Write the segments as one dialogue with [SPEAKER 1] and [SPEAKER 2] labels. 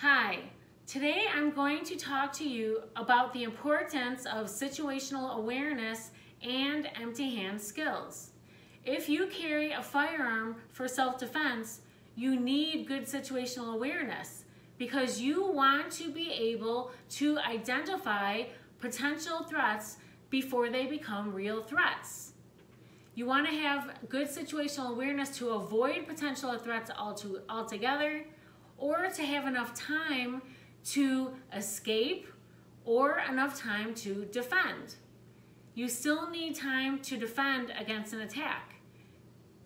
[SPEAKER 1] Hi, today I'm going to talk to you about the importance of situational awareness and empty hand skills. If you carry a firearm for self-defense, you need good situational awareness because you want to be able to identify potential threats before they become real threats. You want to have good situational awareness to avoid potential threats altogether, or to have enough time to escape or enough time to defend. You still need time to defend against an attack.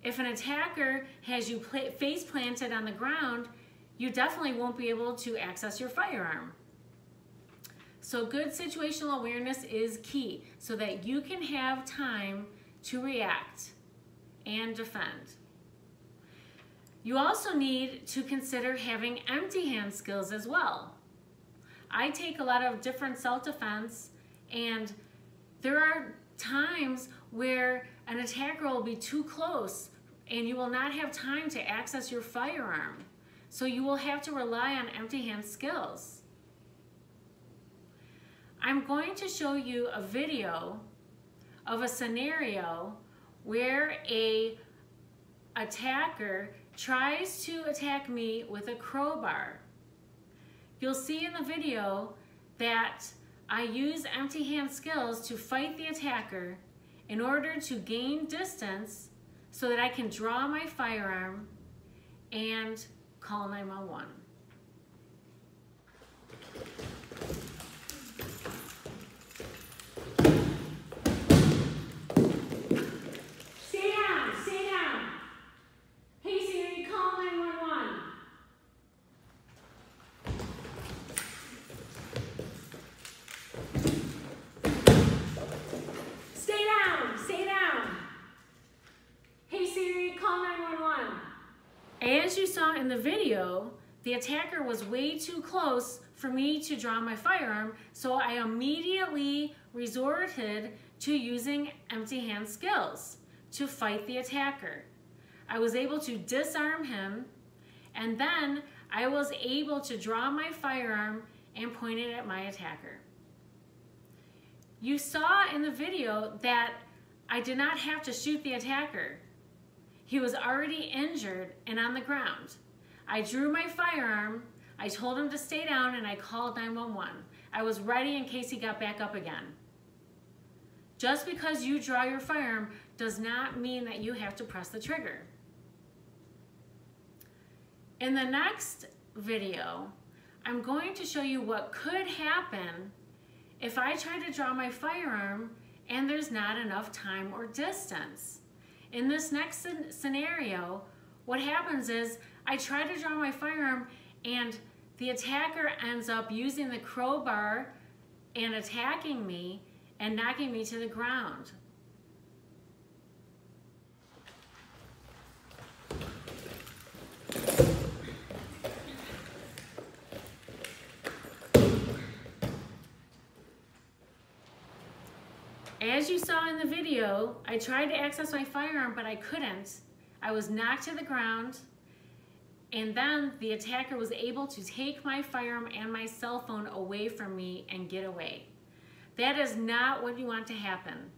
[SPEAKER 1] If an attacker has you face planted on the ground, you definitely won't be able to access your firearm. So good situational awareness is key so that you can have time to react and defend. You also need to consider having empty hand skills as well. I take a lot of different self-defense, and there are times where an attacker will be too close and you will not have time to access your firearm. So you will have to rely on empty hand skills. I'm going to show you a video of a scenario where an attacker tries to attack me with a crowbar. You'll see in the video that I use empty hand skills to fight the attacker in order to gain distance so that I can draw my firearm and call 911. As you saw in the video, the attacker was way too close for me to draw my firearm, so I immediately resorted to using empty hand skills to fight the attacker. I was able to disarm him, and then I was able to draw my firearm and point it at my attacker. You saw in the video that I did not have to shoot the attacker. He was already injured and on the ground. I drew my firearm, I told him to stay down, and I called 911. I was ready in case he got back up again. Just because you draw your firearm does not mean that you have to press the trigger. In the next video, I'm going to show you what could happen if I try to draw my firearm and there's not enough time or distance. In this next scenario, what happens is I try to draw my firearm and the attacker ends up using the crowbar and attacking me and knocking me to the ground. As you saw in the video, I tried to access my firearm, but I couldn't. I was knocked to the ground, and then the attacker was able to take my firearm and my cell phone away from me and get away. That is not what you want to happen.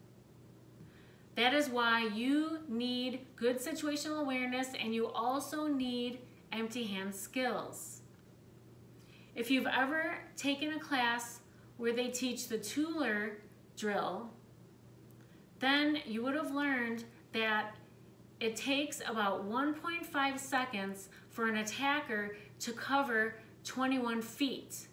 [SPEAKER 1] That is why you need good situational awareness, and you also need empty hand skills. If you've ever taken a class where they teach the tooler drill, then you would have learned that it takes about 1.5 seconds for an attacker to cover 21 feet.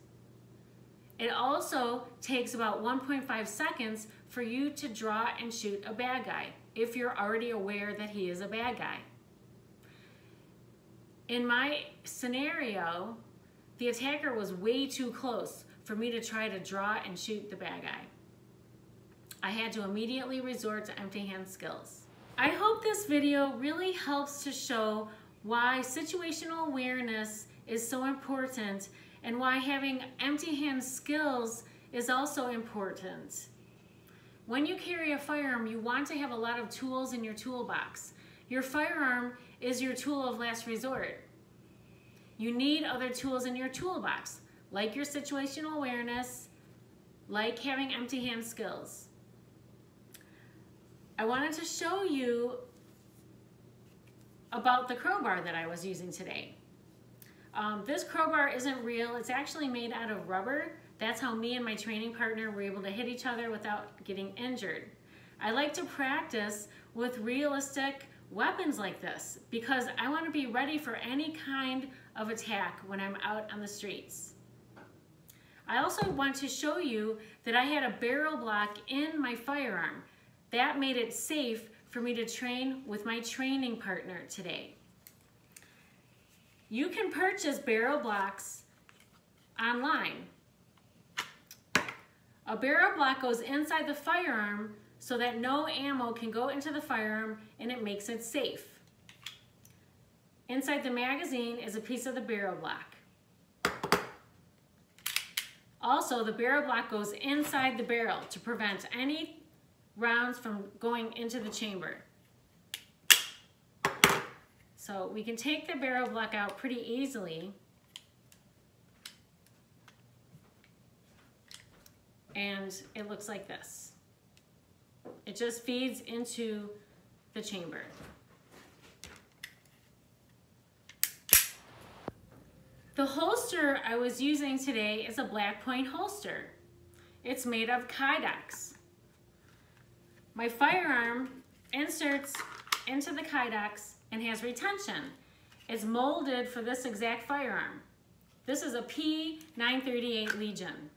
[SPEAKER 1] It also takes about 1.5 seconds for you to draw and shoot a bad guy, if you're already aware that he is a bad guy. In my scenario, the attacker was way too close for me to try to draw and shoot the bad guy. I had to immediately resort to empty hand skills. I hope this video really helps to show why situational awareness is so important and why having empty hand skills is also important. When you carry a firearm, you want to have a lot of tools in your toolbox. Your firearm is your tool of last resort. you need other tools in your toolbox, like your situational awareness, like having empty hand skills. I wanted to show you about the crowbar that I was using today. This crowbar isn't real, it's actually made out of rubber. That's how me and my training partner were able to hit each other without getting injured. I like to practice with realistic weapons like this because I want to be ready for any kind of attack when I'm out on the streets. I also want to show you that I had a barrel block in my firearm. That made it safe for me to train with my training partner today. You can purchase barrel blocks online. A barrel block goes inside the firearm so that no ammo can go into the firearm and it makes it safe. Inside the magazine is a piece of the barrel block. Also, the barrel block goes inside the barrel to prevent any rounds from going into the chamber. So we can take the barrel block out pretty easily. And it looks like this. It just feeds into the chamber. The holster I was using today is a black point holster. It's made of Kydex. My firearm inserts into the Kydex and has retention. It's molded for this exact firearm. This is a P938 Legion.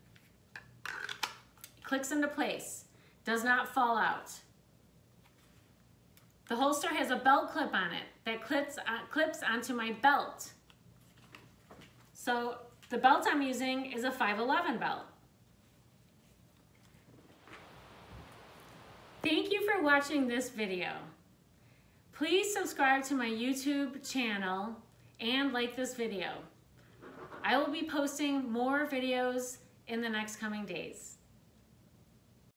[SPEAKER 1] It clicks into place, does not fall out. The holster has a belt clip on it that clips onto my belt. So the belt I'm using is a 511 belt. Thank you for watching this video. Please subscribe to my YouTube channel and like this video. I will be posting more videos in the next coming days.